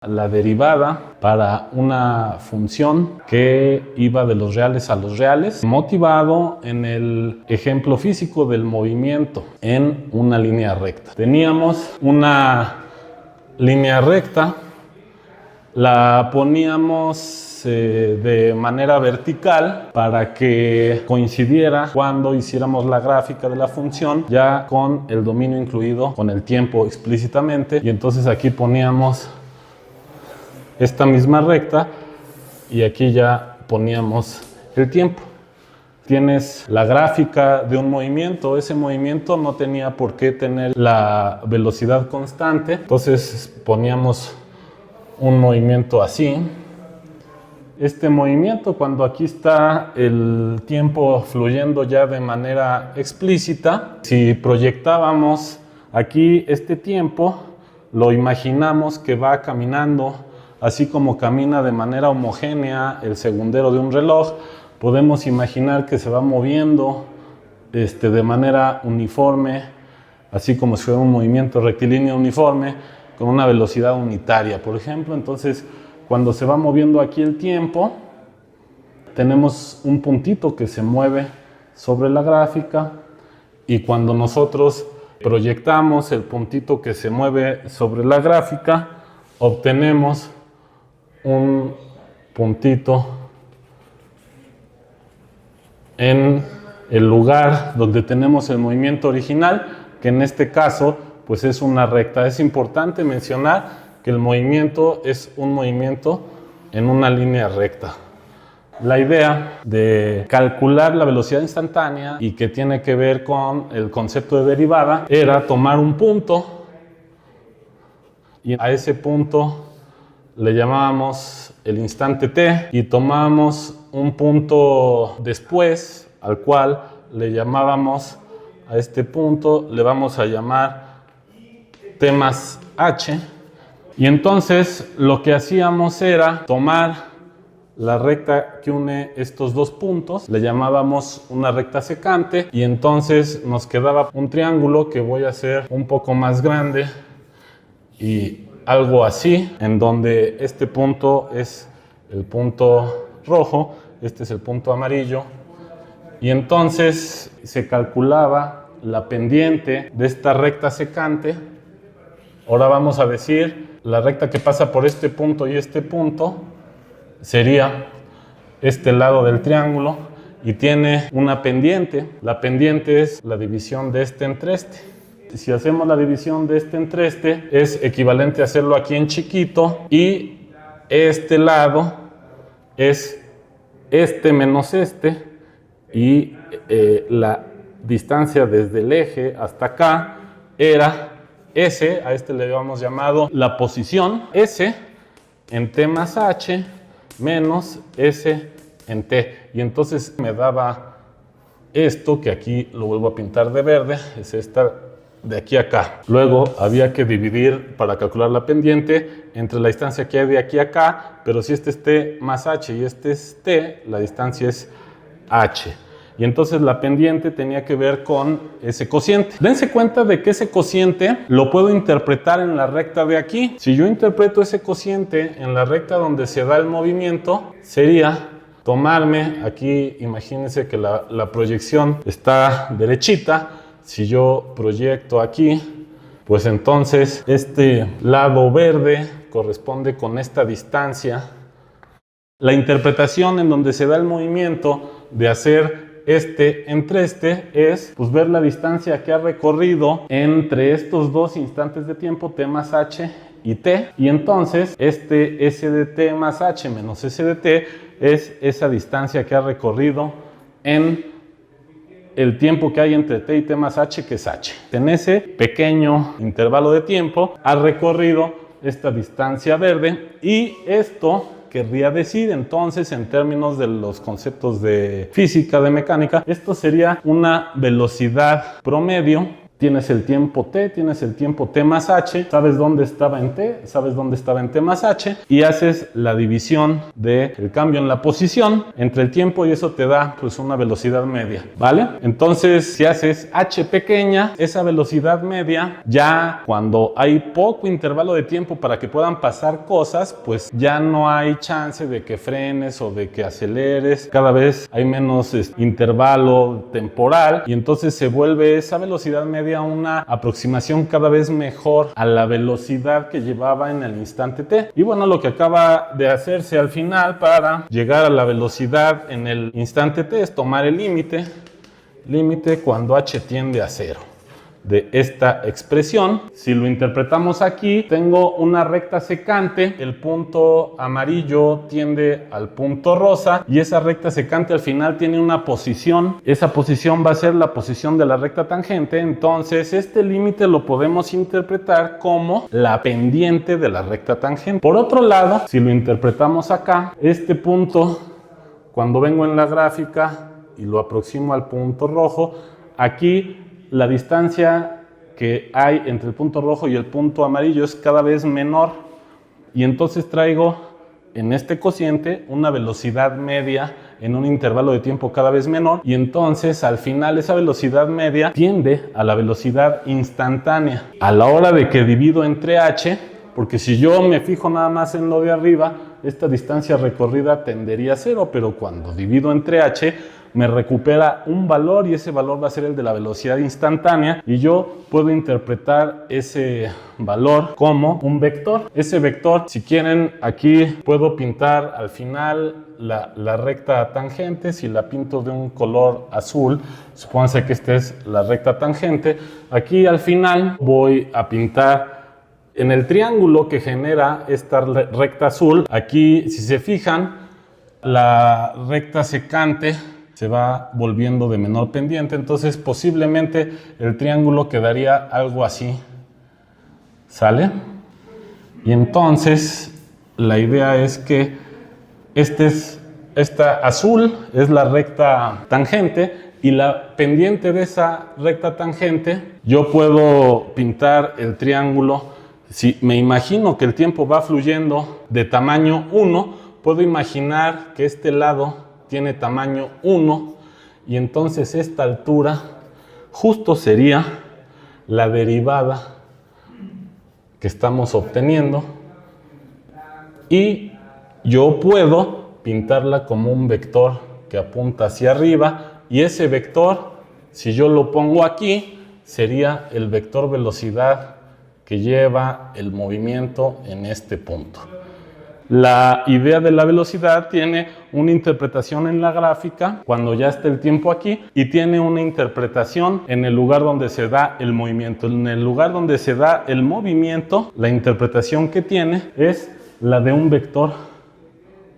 La derivada para una función que iba de los reales a los reales, motivado en el ejemplo físico del movimiento en una línea recta. Teníamos una línea recta, la poníamos de manera vertical para que coincidiera cuando hiciéramos la gráfica de la función ya con el dominio incluido, con el tiempo explícitamente, y entonces aquí poníamos esta misma recta y aquí ya poníamos el tiempo. Tienes la gráfica de un movimiento, ese movimiento no tenía por qué tener la velocidad constante, entonces poníamos un movimiento así. Este movimiento, cuando aquí está el tiempo fluyendo ya de manera explícita, si proyectábamos aquí este tiempo, lo imaginamos que va caminando así como camina de manera homogénea el segundero de un reloj. Podemos imaginar que se va moviendo de manera uniforme, así como si fuera un movimiento rectilíneo uniforme, con una velocidad unitaria, por ejemplo. Entonces, cuando se va moviendo aquí el tiempo, tenemos un puntito que se mueve sobre la gráfica, y cuando nosotros proyectamos el puntito que se mueve sobre la gráfica, obtenemos un puntito en el lugar donde tenemos el movimiento original, que en este caso pues es una recta. Es importante mencionar que el movimiento es un movimiento en una línea recta. La idea de calcular la velocidad instantánea, y que tiene que ver con el concepto de derivada, era tomar un punto y a ese punto le llamábamos el instante t, y tomábamos un punto después al cual le llamábamos, a este punto le vamos a llamar t más h, y entonces lo que hacíamos era tomar la recta que une estos dos puntos, le llamábamos una recta secante, y entonces nos quedaba un triángulo que voy a hacer un poco más grande y algo así, en donde este punto es el punto rojo, este es el punto amarillo, y entonces se calculaba la pendiente de esta recta secante. Ahora vamos a decir, la recta que pasa por este punto y este punto sería este lado del triángulo, y tiene una pendiente. La pendiente es la división de este entre este. Si hacemos la división de este entre este, es equivalente a hacerlo aquí en chiquito, y este lado es este menos este, y la distancia desde el eje hasta acá era S, a este le habíamos llamado la posición, S en t más h menos S en t, y entonces me daba esto, que aquí lo vuelvo a pintar de verde, es esta de aquí a acá. Luego había que dividir para calcular la pendiente entre la distancia que hay de aquí a acá, pero si este es t más h y este es t, la distancia es h. Y entonces la pendiente tenía que ver con ese cociente. Dense cuenta de que ese cociente lo puedo interpretar en la recta de aquí. Si yo interpreto ese cociente en la recta donde se da el movimiento, sería tomarme aquí, imagínense que la proyección está derechita. Si yo proyecto aquí, pues entonces este lado verde corresponde con esta distancia. La interpretación en donde se da el movimiento de hacer este entre este es pues ver la distancia que ha recorrido entre estos dos instantes de tiempo, t más h y t, y entonces este s de t más h menos s de t es esa distancia que ha recorrido en el tiempo que hay entre t y t más h, que es h. En ese pequeño intervalo de tiempo ha recorrido esta distancia verde, y esto querría decir entonces, en términos de los conceptos de física, de mecánica, esto sería una velocidad promedio tienes el tiempo t, tienes el tiempo t más h, sabes dónde estaba en t, sabes dónde estaba en t más h, y haces la división del cambio en la posición entre el tiempo y eso te da pues una velocidad media, ¿vale? Entonces, si haces h pequeña, esa velocidad media, ya cuando hay poco intervalo de tiempo para que puedan pasar cosas, pues ya no hay chance de que frenes o de que aceleres, cada vez hay menos intervalo temporal y entonces se vuelve esa velocidad media una aproximación cada vez mejor a la velocidad que llevaba en el instante t. Y bueno, lo que acaba de hacerse al final para llegar a la velocidad en el instante t es tomar el límite cuando h tiende a 0 de esta expresión. Si lo interpretamos aquí, tengo una recta secante, el punto amarillo tiende al punto rosa y esa recta secante al final tiene una posición. Esa posición va a ser la posición de la recta tangente, entonces este límite lo podemos interpretar como la pendiente de la recta tangente. Por otro lado, si lo interpretamos acá, este punto, cuando vengo en la gráfica y lo aproximo al punto rojo, aquí la distancia que hay entre el punto rojo y el punto amarillo es cada vez menor y entonces traigo en este cociente una velocidad media en un intervalo de tiempo cada vez menor y entonces al final esa velocidad media tiende a la velocidad instantánea. A la hora de que divido entre h, porque si yo me fijo nada más en lo de arriba, esta distancia recorrida tendería a 0, pero cuando divido entre h, me recupera un valor y ese valor va a ser el de la velocidad instantánea y yo puedo interpretar ese valor como un vector. Ese vector, si quieren, aquí puedo pintar al final la recta tangente. Si la pinto de un color azul, supónganse que esta es la recta tangente. Aquí al final voy a pintar en el triángulo que genera esta recta azul. Aquí, si se fijan, la recta secante se va volviendo de menor pendiente, entonces posiblemente el triángulo quedaría algo así, ¿sale? Y entonces la idea es que esta azul es la recta tangente y la pendiente de esa recta tangente, yo puedo pintar el triángulo. Si me imagino que el tiempo va fluyendo de tamaño 1, puedo imaginar que este lado tiene tamaño 1 y entonces esta altura justo sería la derivada que estamos obteniendo y yo puedo pintarla como un vector que apunta hacia arriba y ese vector, si yo lo pongo aquí, sería el vector velocidad que lleva el movimiento en este punto. La idea de la velocidad tiene una interpretación en la gráfica cuando ya está el tiempo aquí y tiene una interpretación en el lugar donde se da el movimiento. En el lugar donde se da el movimiento, la interpretación que tiene es la de un vector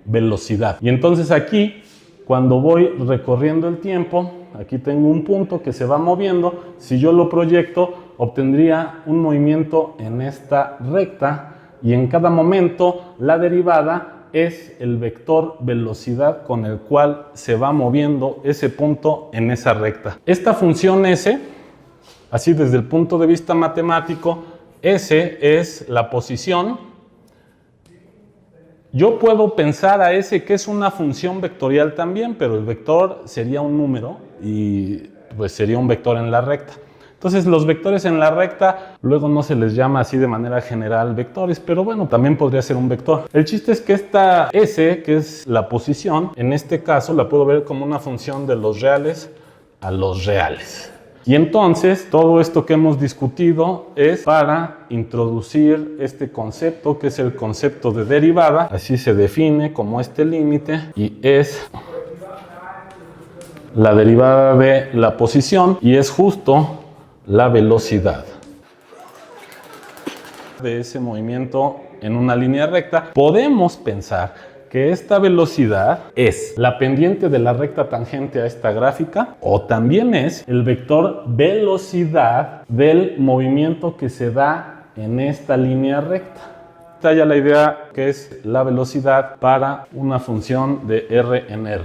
velocidad. Y entonces aquí, cuando voy recorriendo el tiempo, aquí tengo un punto que se va moviendo. Si yo lo proyecto, obtendría un movimiento en esta recta. Y en cada momento la derivada es el vector velocidad con el cual se va moviendo ese punto en esa recta. Esta función S, así desde el punto de vista matemático, S es la posición. Yo puedo pensar a S que es una función vectorial también, pero el vector sería un número y pues sería un vector en la recta. Entonces los vectores en la recta luego no se les llama así de manera general vectores, pero bueno, también podría ser un vector. El chiste es que esta S, que es la posición, en este caso la puedo ver como una función de los reales a los reales. Y entonces todo esto que hemos discutido es para introducir este concepto que es el concepto de derivada. Así se define como este límite y es la derivada de la posición y es justo la velocidad de ese movimiento en una línea recta. Podemos pensar que esta velocidad es la pendiente de la recta tangente a esta gráfica o también es el vector velocidad del movimiento que se da en esta línea recta. Está ya la idea que es la velocidad para una función de R en R.